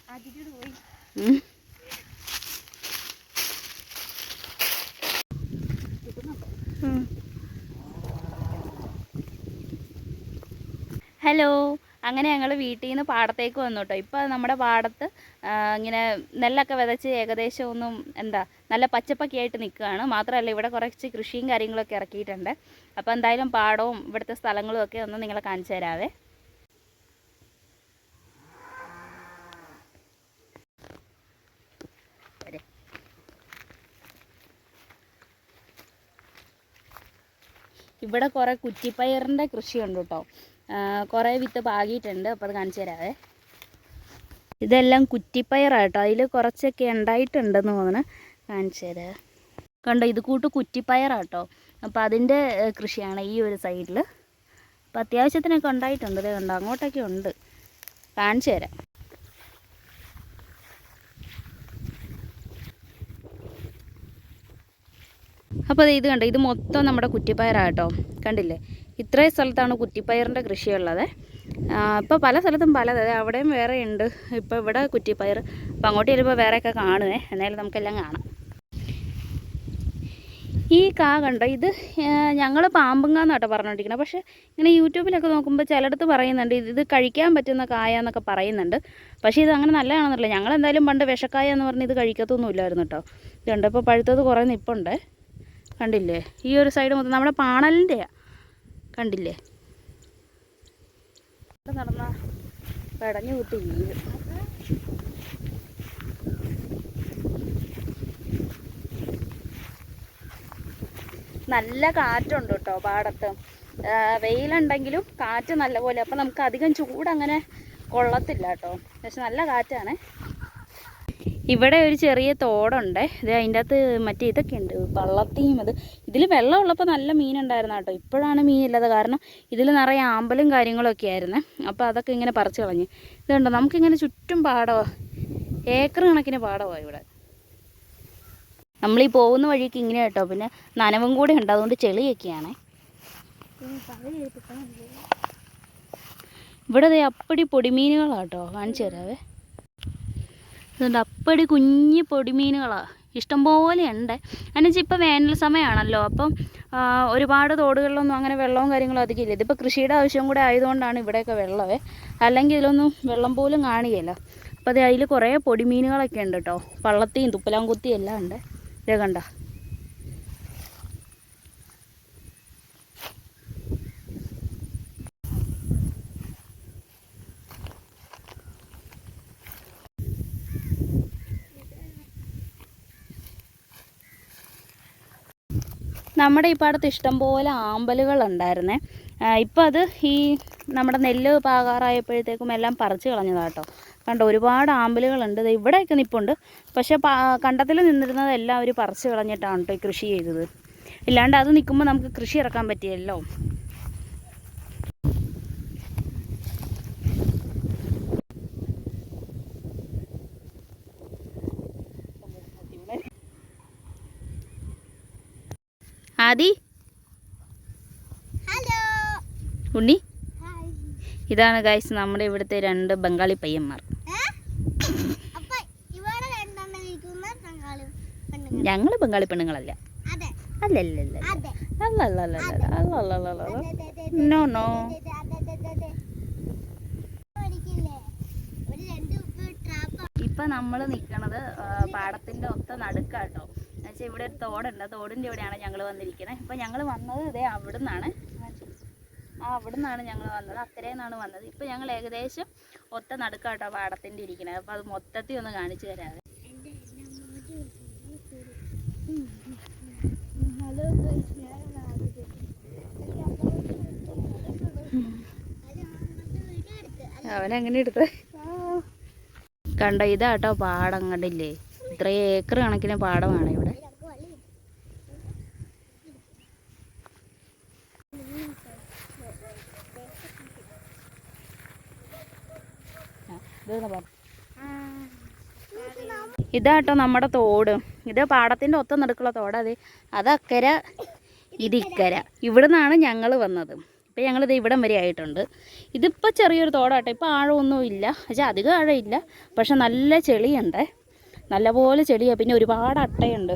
Hello, അങ്ങനെ ഞങ്ങൾ വീട്ടിൽ നിന്ന് പാടത്തേക്ക് വന്നു കേട്ടോ. ഇപ്പോൾ നമ്മുടെ പാടത്ത് ഇങ്ങനെ നെല്ലൊക്കെ വിതച്ച് ഏകദേശം ഒന്നും നല്ല പച്ചപ്പൊക്കെ ആയിട്ട് നിൽക്കുകയാണ്. മാത്രമല്ല ഇവിടെ കുറച്ച് കൃഷിയും കാര്യങ്ങളൊക്കെ ഇറക്കിയിട്ടുണ്ട്. അപ്പോൾ എന്തായാലും പാടവും ഇവിടുത്തെ സ്ഥലങ്ങളും ഒക്കെ ഒന്ന് നിങ്ങളെ കാണിച്ചു തരാവേ. ഇവിടെ കുറേ കുറ്റിപ്പയറിൻ്റെ കൃഷിയുണ്ട് കേട്ടോ. കുറേ വിത്ത് പാകിയിട്ടുണ്ട്. അപ്പോൾ അത് കാണിച്ചു തരാവേ. ഇതെല്ലാം കുറ്റിപ്പയറാട്ടോ. അതിൽ കുറച്ചൊക്കെ ഉണ്ടായിട്ടുണ്ടെന്ന് തോന്നുന്നു. കാണിച്ചു തരാം. കണ്ടോ, ഇത് കൂട്ട് കുറ്റിപ്പയറാട്ടോ. അപ്പോൾ അതിൻ്റെ കൃഷിയാണ് ഈ ഒരു സൈഡിൽ. അപ്പോൾ അത്യാവശ്യത്തിനൊക്കെ ഉണ്ടായിട്ടുണ്ട്. ഇത് കണ്ടോ, അങ്ങോട്ടൊക്കെ ഉണ്ട്. കാണിച്ചു തരാം. അപ്പോൾ ഇത് കണ്ടോ, ഇത് മൊത്തം നമ്മുടെ കുറ്റിപ്പയറാട്ടോ. കണ്ടില്ലേ, ഇത്രയും സ്ഥലത്താണ് കുറ്റിപ്പയറിൻ്റെ കൃഷിയുള്ളത്. ഇപ്പോൾ പല സ്ഥലത്തും പലത്, അവിടെയും വേറെ ഉണ്ട്. ഇപ്പോൾ ഇവിടെ കുറ്റിപ്പയർ, അപ്പോൾ അങ്ങോട്ട് ചെല്ലുമ്പോൾ വേറെയൊക്കെ കാണുമേ. എന്നാലും നമുക്കെല്ലാം കാണാം. ഈ കാ കണ്ടോ, ഇത് ഞങ്ങൾ പാമ്പുങ്ങാന്നാട്ടോ പറഞ്ഞുകൊണ്ടിരിക്കുന്നത്. പക്ഷേ ഇങ്ങനെ യൂട്യൂബിലൊക്കെ നോക്കുമ്പോൾ ചിലയിടത്ത് പറയുന്നുണ്ട് ഇത് കഴിക്കാൻ പറ്റുന്ന കായ എന്നൊക്കെ പറയുന്നുണ്ട്. പക്ഷേ ഇത് അങ്ങനെ നല്ലതാണെന്നല്ല. ഞങ്ങളെന്തായാലും പണ്ട് വിഷക്കായ എന്ന് പറഞ്ഞ് ഇത് കഴിക്കത്തൊന്നുമില്ലായിരുന്നു കേട്ടോ. ഇതുണ്ട്, ഇപ്പോൾ പഴുത്തത് കുറേ നിൽപ്പുണ്ട്. കണ്ടില്ലേ, ഈ ഒരു സൈഡ് മൊത്തം നമ്മുടെ പാണലിൻ്റെയാണ്. കണ്ടില്ലേ, നടന്ന പടഞ്ഞു കൂട്ടി വീഴും. നല്ല കാറ്റുണ്ട് കേട്ടോ പാടത്ത്. വെയിലുണ്ടെങ്കിലും കാറ്റ് നല്ലപോലെ. അപ്പം നമുക്ക് അധികം ചൂടങ്ങനെ കൊള്ളത്തില്ല കേട്ടോ. പക്ഷെ നല്ല കാറ്റാണ്. ഇവിടെ ഒരു ചെറിയ തോടുണ്ട്. ഇത് അതിൻ്റെ അകത്ത് മറ്റേ ഇതൊക്കെ ഉണ്ട്, വള്ളത്തിയും. ഇതിൽ വെള്ളമുള്ളപ്പോൾ നല്ല മീനുണ്ടായിരുന്നു കേട്ടോ. ഇപ്പോഴാണ് മീനില്ലാതെ. കാരണം ഇതിൽ നിറയെ ആമ്പലും കാര്യങ്ങളൊക്കെ ആയിരുന്നു. അപ്പോൾ അതൊക്കെ ഇങ്ങനെ പറിച്ച് കളഞ്ഞ്. ഇതുണ്ടോ, നമുക്കിങ്ങനെ ചുറ്റും പാടമാണ്, ഏക്കർ കണക്കിന് പാടമാണ് ഇവിടെ. നമ്മളീ പോകുന്ന വഴിക്ക് ഇങ്ങനെ കേട്ടോ. പിന്നെ നനവും കൂടെ ഉണ്ട്, അതുകൊണ്ട് ചെളിയൊക്കെയാണ്. ഇവിടെ അപ്പടി പൊടിമീനുകളാണ് കേട്ടോ. കാണിച്ചു തരാവേ. ഇതുണ്ട്, അപ്പടി കുഞ്ഞ് പൊടിമീനുകളാണ്. ഇഷ്ടംപോലെ ഉണ്ട്. എന്നുവെച്ചാൽ ഇപ്പോൾ വേനൽ സമയമാണല്ലോ. അപ്പം ഒരുപാട് തോടുകളിലൊന്നും അങ്ങനെ വെള്ളവും കാര്യങ്ങളും അധികം ഇല്ല. ഇതിപ്പോൾ കൃഷിയുടെ ആവശ്യം കൂടെ ആയതുകൊണ്ടാണ് ഇവിടെയൊക്കെ വെള്ളമേ. അല്ലെങ്കിൽ ഇതിലൊന്നും വെള്ളം പോലും കാണുകയില്ല. അപ്പോൾ അത് അതിൽ കുറേ പൊടിമീനുകളൊക്കെ ഉണ്ട് കേട്ടോ. പള്ളത്തിയും തുപ്പലാംകുത്തിയും എല്ലാം ഉണ്ട്. ഇതേ കണ്ട. നമ്മുടെ ഈ പാടത്ത് ഇഷ്ടംപോലെ ആമ്പലുകളുണ്ടായിരുന്നേ. ഇപ്പം അത് ഈ നമ്മുടെ നെല്ല് പാകാറായപ്പോഴത്തേക്കും എല്ലാം പറിച്ച് കളഞ്ഞതാട്ടോ. കണ്ടോ, ഒരുപാട് ആമ്പലുകളുണ്ട്. ഇവിടെയൊക്കെ നിൽപ്പുണ്ട്. പക്ഷേ കണ്ടത്തിൽ നിന്നിരുന്നതെല്ലാം അവർ പറിച്ച് കളഞ്ഞിട്ടാണ് കേട്ടോ ഈ കൃഷി ചെയ്തത്. ഇല്ലാണ്ട് അത് നിൽക്കുമ്പോൾ നമുക്ക് കൃഷി ഇറക്കാൻ പറ്റിയല്ലോ. ആദി, ഉണ്ണി, ഇതാണ് ഗൈസ് നമ്മുടെ ഇവിടുത്തെ 2 ബംഗാളി പയ്യന്മാർ. ഞങ്ങൾ ബംഗാളി പെണ്ണുങ്ങളല്ല. അല്ലല്ലല്ല, നോ നോ. ഇപ്പം നമ്മൾ നിൽക്കണത് പാടത്തിൻ്റെ ഒത്ത നടുക്കാട്ടോ. എന്നുവെച്ചാൽ ഇവിടെ ഒരു തോടുണ്ട്. തോടിൻ്റെ ഇവിടെയാണ് ഞങ്ങൾ വന്നിരിക്കുന്നത്. ഇപ്പം ഞങ്ങൾ വന്നത് ഇതേ അവിടെ നിന്നാണ്. അവിടെ നിന്നാണ് ഞങ്ങൾ വന്നത്. അക്കരയിൽ നിന്നാണ് വന്നത്. ഇപ്പം ഞങ്ങൾ ഏകദേശം ഒത്ത നടുക്കാട്ടോ പാടത്തിൻ്റെ ഇരിക്കുന്നത്. അപ്പോൾ അത് മൊത്തത്തിൽ ഒന്ന് കാണിച്ചു തരാതെ. അവനെങ്ങനെ എടുത്ത് കണ്ടോ. ഇതാട്ടോ പാടം. കണ്ടില്ലേ, ഇത്രയും ഏക്കർ കണക്കിന് പാടമാണ് ഇവിടെ. ഇതാട്ടോ നമ്മുടെ തോട്. ഇത് പാടത്തിൻ്റെ ഒത്ത നടുക്കുള്ള തോട്. അത് അക്കര, ഇത് ഇക്കര. ഇവിടെ നിന്നാണ് ഞങ്ങൾ വന്നത്. ഇപ്പം ഞങ്ങളിത് ഇവിടം വരെ ആയിട്ടുണ്ട്. ഇതിപ്പോൾ ചെറിയൊരു തോടാട്ടോ, ഇപ്പോൾ ആഴമൊന്നും ഇല്ല, പക്ഷേ അധികം ആഴമില്ല, പക്ഷെ നല്ല ചെളിയുണ്ട്, നല്ലപോലെ ചെളിയാണ്. പിന്നെ ഒരുപാട് അട്ടയുണ്ട്,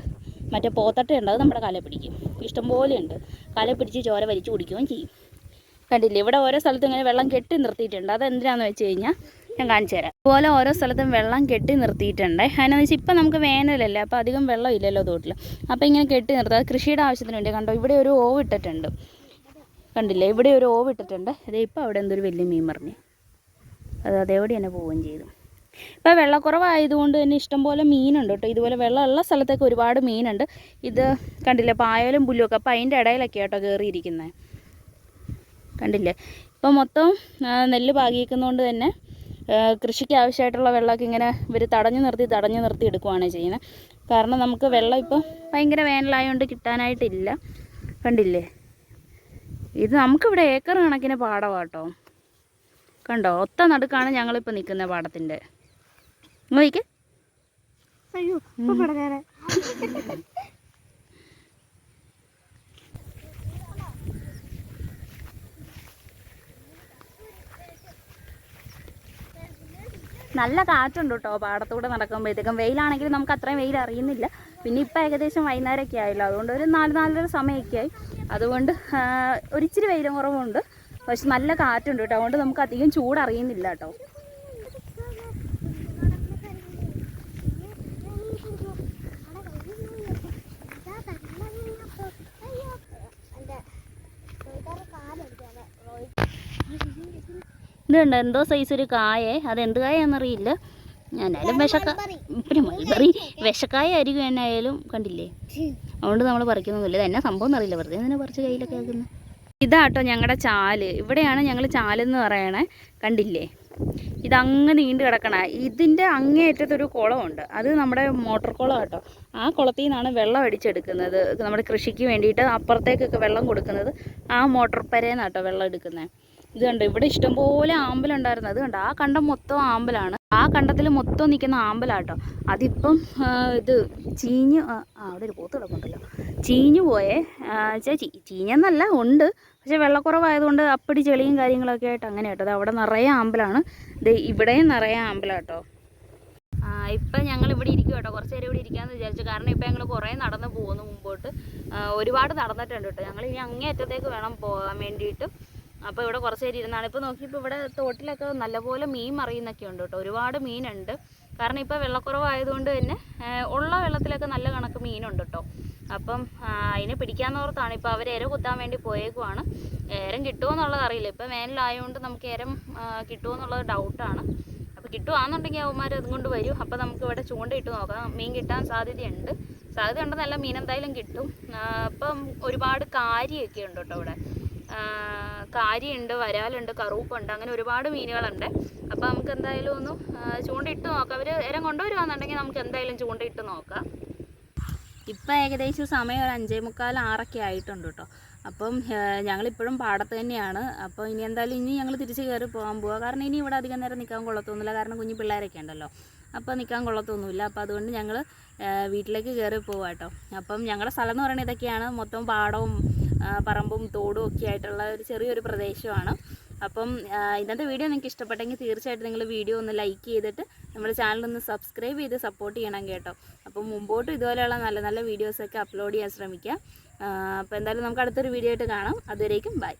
മറ്റേ പോത്തട്ടയുണ്ട്, അത് നമ്മുടെ കാലെ പിടിക്കും, ഇഷ്ടംപോലെ ഉണ്ട്. കാലെ പിടിച്ച് ചോര വലിച്ചു കുടിക്കുകയും ചെയ്യും. കണ്ടില്ലേ, ഇവിടെ ഓരോ സ്ഥലത്തും ഇങ്ങനെ വെള്ളം കെട്ടി നിർത്തിയിട്ടുണ്ട്. അതെന്തിനാണെന്ന് വെച്ച് കഴിഞ്ഞാൽ ഞാൻ കാണിച്ചു തരാം. അതുപോലെ ഓരോ സ്ഥലത്തും വെള്ളം കെട്ടി നിർത്തിയിട്ടുണ്ട്. അതിനെന്ന് വെച്ചാൽ ഇപ്പം നമുക്ക് വേനലല്ലേ, അപ്പോൾ അധികം വെള്ളം ഇല്ലല്ലോ തോട്ടിൽ, അപ്പോൾ ഇങ്ങനെ കെട്ടി നിർത്തുക. അത് കൃഷിയുടെ ആവശ്യത്തിന് വേണ്ടി. കണ്ടോ, ഇവിടെ ഒരു ഓവ് ഇട്ടിട്ടുണ്ട്, കണ്ടില്ലേ, ഇവിടെ ഒരു ഓവ് ഇട്ടിട്ടുണ്ട്. അതേ ഇപ്പോൾ അവിടെ എന്തൊരു വലിയ മീൻ പറഞ്ഞു, അത് അതേവിടെ തന്നെ പോവുകയും ചെയ്തു. ഇപ്പോൾ വെള്ളക്കുറവായതുകൊണ്ട് തന്നെ ഇഷ്ടംപോലെ മീനുണ്ട് കേട്ടോ. ഇതുപോലെ വെള്ളമുള്ള സ്ഥലത്തൊക്കെ ഒരുപാട് മീനുണ്ട്. ഇത് കണ്ടില്ലേ, പായലും പുല്ലുമൊക്കെ, അപ്പോൾ അതിൻ്റെ ഇടയിലൊക്കെ കേട്ടോ കയറിയിരിക്കുന്നത്, കണ്ടില്ലേ. ഇപ്പം മൊത്തം നെല്ല് പാകിക്കുന്നതുകൊണ്ട് തന്നെ കൃഷിക്ക് ആവശ്യമായിട്ടുള്ള വെള്ളമൊക്കെ ഇങ്ങനെ ഇവർ തടഞ്ഞു നിർത്തി എടുക്കുകയാണ് ചെയ്യുന്നത്. കാരണം നമുക്ക് വെള്ളം ഇപ്പോൾ ഭയങ്കര വേനലായതുകൊണ്ട് കിട്ടാനായിട്ടില്ല. കണ്ടില്ലേ, ഇത് നമുക്കിവിടെ ഏക്കർ കണക്കിന് പാടമാട്ടോ. കണ്ടോ, ഒത്ത നടുക്കാണ് ഞങ്ങളിപ്പോൾ നിൽക്കുന്ന പാടത്തിൻ്റെ. നോക്കിക്ക്, അയ്യോ നല്ല കാറ്റുണ്ട് കേട്ടോ പാടത്തൂടെ നടക്കുമ്പോഴത്തേക്കും. വെയിലാണെങ്കിൽ നമുക്ക് അത്രയും വെയിൽ അറിയുന്നില്ല. പിന്നെ ഇപ്പം ഏകദേശം വൈകുന്നേരമൊക്കെ ആയല്ലോ, അതുകൊണ്ട് ഒരു 4-4:30 സമയമൊക്കെ ആയി. അതുകൊണ്ട് ഒരിച്ചിരി വെയിലും കുറവുണ്ട്, പക്ഷെ നല്ല കാറ്റുണ്ട് കേട്ടോ. അതുകൊണ്ട് നമുക്ക് അധികം ചൂടറിയുന്നില്ല കേട്ടോ. ഇതുണ്ട് എന്തോ സൈസ് ഒരു കായേ, അതെന്ത് കായാന്നറിയില്ല. ഞാനായാലും പിന്നെ മൽബറി വിഷക്കായ ആയിരിക്കും എന്നായാലും, കണ്ടില്ലേ. അതുകൊണ്ട് നമ്മൾ പറിക്കുന്നൊന്നുമില്ല. ഇത് എന്നാ സംഭവം എന്നറിയില്ല, വെറുതെ ഇങ്ങനെ പറിച്ച് കയ്യിലൊക്കെ ആക്കുന്നു. ഇതാട്ടോ ഞങ്ങളുടെ ചാല്, ഇവിടെയാണ് ഞങ്ങൾ ചാലെന്ന് പറയണേ. കണ്ടില്ലേ, ഇതങ്ങ് നീണ്ടു കിടക്കണ. ഇതിൻ്റെ അങ്ങേയറ്റത്തൊരു കുളമുണ്ട്, അത് നമ്മുടെ മോട്ടോർ കുളം കേട്ടോ. ആ കുളത്തിൽ നിന്നാണ് വെള്ളം അടിച്ചെടുക്കുന്നത്, നമ്മുടെ കൃഷിക്ക് വേണ്ടിയിട്ട്. അപ്പുറത്തേക്കൊക്കെ വെള്ളം കൊടുക്കുന്നത് ആ മോട്ടോർ പെരേന്നാട്ടോ വെള്ളം എടുക്കുന്നത്. ഇത് കണ്ടോ, ഇവിടെ ഇഷ്ടംപോലെ ആമ്പലുണ്ടായിരുന്നു. അത് കണ്ടോ, ആ കണ്ടം മൊത്തം ആമ്പലാണ്. ആ കണ്ടത്തിൽ മൊത്തം നിൽക്കുന്ന ആമ്പലാട്ടോ. അതിപ്പം ഇത് ചീഞ്ഞ്, അവിടെ ഒരു പോത്ത് കിടപ്പുണ്ടല്ലോ, ചീഞ്ഞു പോയേ. ചേച്ചി ചീഞ്ഞെന്നല്ല, ഉണ്ട്, പക്ഷേ വെള്ളക്കുറവായതുകൊണ്ട് അപ്പടി ചെളിയും കാര്യങ്ങളൊക്കെ ആയിട്ട് അങ്ങനെ കേട്ടോ. അത് അവിടെ നിറയെ ആമ്പലാണ്, ഇത് ഇവിടെയും നിറയെ ആമ്പലാട്ടോ. ഇപ്പം ഞങ്ങൾ ഇവിടെ ഇരിക്കും കേട്ടോ, കുറച്ച് നേരം ഇവിടെ ഇരിക്കാമെന്ന് വിചാരിച്ചു. കാരണം ഇപ്പം ഞങ്ങൾ കുറേ നടന്ന് പോകുന്നു മുമ്പോട്ട്, ഒരുപാട് നടന്നിട്ടുണ്ട് കേട്ടോ. ഞങ്ങൾ ഇനി അങ്ങേയറ്റത്തേക്ക് വേണം പോകാൻ വേണ്ടിയിട്ട്. അപ്പോൾ ഇവിടെ കുറച്ച് നേരം ഇരുന്നാണ്. ഇപ്പോൾ നോക്കിയപ്പോൾ ഇവിടെ തോട്ടിലൊക്കെ നല്ലപോലെ മീൻ മറിയുന്നൊക്കെ ഉണ്ട് കേട്ടോ, ഒരുപാട് മീനുണ്ട്. കാരണം ഇപ്പോൾ വെള്ളക്കുറവായതുകൊണ്ട് തന്നെ ഉള്ള വെള്ളത്തിലൊക്കെ നല്ല കണക്ക് മീനുണ്ട് കേട്ടോ. അപ്പം അതിനെ പിടിക്കാമെന്നോർത്താണ് ഇപ്പോൾ അവർ ഇര കുത്താൻ വേണ്ടി പോയേക്കുവാണ്. ഏരം കിട്ടുമോ എന്നുള്ളത് അറിയില്ല, ഇപ്പോൾ വേനലായതുകൊണ്ട് നമുക്ക് ഏരം കിട്ടുമോ എന്നുള്ളത് ഡൗട്ടാണ്. അപ്പോൾ കിട്ടുകയാണെന്നുണ്ടെങ്കിൽ അവന്മാർ അതുകൊണ്ട് വരും. അപ്പോൾ നമുക്ക് ഇവിടെ ചൂണ്ടയിട്ട് നോക്കാം, മീൻ കിട്ടാൻ സാധ്യതയുണ്ടെന്നല്ല, മീൻ എന്തായാലും കിട്ടും. അപ്പം ഒരുപാട് കാരിയൊക്കെ ഉണ്ട് കേട്ടോ ഇവിടെ. കാരിയുണ്ട്, വരാലുണ്ട്, കറൂപ്പുണ്ട്, അങ്ങനെ ഒരുപാട് മീനുകളുണ്ട്. അപ്പോൾ നമുക്ക് എന്തായാലും ഒന്ന് ചൂണ്ടയിട്ട് നോക്കാം. അവർ ഇരം കൊണ്ടുവരുവാന്നുണ്ടെങ്കിൽ നമുക്ക് എന്തായാലും ചൂണ്ടയിട്ട് നോക്കാം. ഇപ്പം ഏകദേശം സമയം ഒരു 5:45-6 ആയിട്ടുണ്ട് കേട്ടോ. അപ്പം ഞങ്ങളിപ്പോഴും പാടത്ത് തന്നെയാണ്. അപ്പോൾ ഇനി എന്തായാലും ഞങ്ങൾ തിരിച്ച് കയറി പോകാൻ പോവുക. കാരണം ഇനി ഇവിടെ അധികം നേരം നിൽക്കാൻ കൊള്ളത്തൊന്നുമില്ല, കാരണം കുഞ്ഞു പിള്ളേരൊക്കെ ഉണ്ടല്ലോ, അപ്പോൾ നിൽക്കാൻ കൊള്ളത്തൊന്നുമില്ല. അപ്പോൾ അതുകൊണ്ട് ഞങ്ങൾ വീട്ടിലേക്ക് കയറി പോവാം കേട്ടോ. അപ്പം ഞങ്ങളുടെ സ്ഥലം എന്ന് പറയുന്നത് ഇതൊക്കെയാണ്, മൊത്തം പാടവും പറമ്പും തോടും ഒക്കെ ആയിട്ടുള്ള ഒരു ചെറിയൊരു പ്രദേശമാണ്. അപ്പം ഇന്നത്തെ വീഡിയോ നിങ്ങൾക്ക് ഇഷ്ടപ്പെട്ടെങ്കിൽ തീർച്ചയായിട്ടും നിങ്ങൾ വീഡിയോ ഒന്ന് ലൈക്ക് ചെയ്തിട്ട് നമ്മുടെ ചാനലൊന്ന് സബ്സ്ക്രൈബ് ചെയ്ത് സപ്പോർട്ട് ചെയ്യണം കേട്ടോ. അപ്പം മുമ്പോട്ട് ഇതുപോലെയുള്ള നല്ല നല്ല വീഡിയോസൊക്കെ അപ്ലോഡ് ചെയ്യാൻ ശ്രമിക്കുക. അപ്പോൾ എന്തായാലും നമുക്ക് അടുത്തൊരു വീഡിയോ ആയിട്ട് കാണാം. അതുവരേക്കും ബൈ.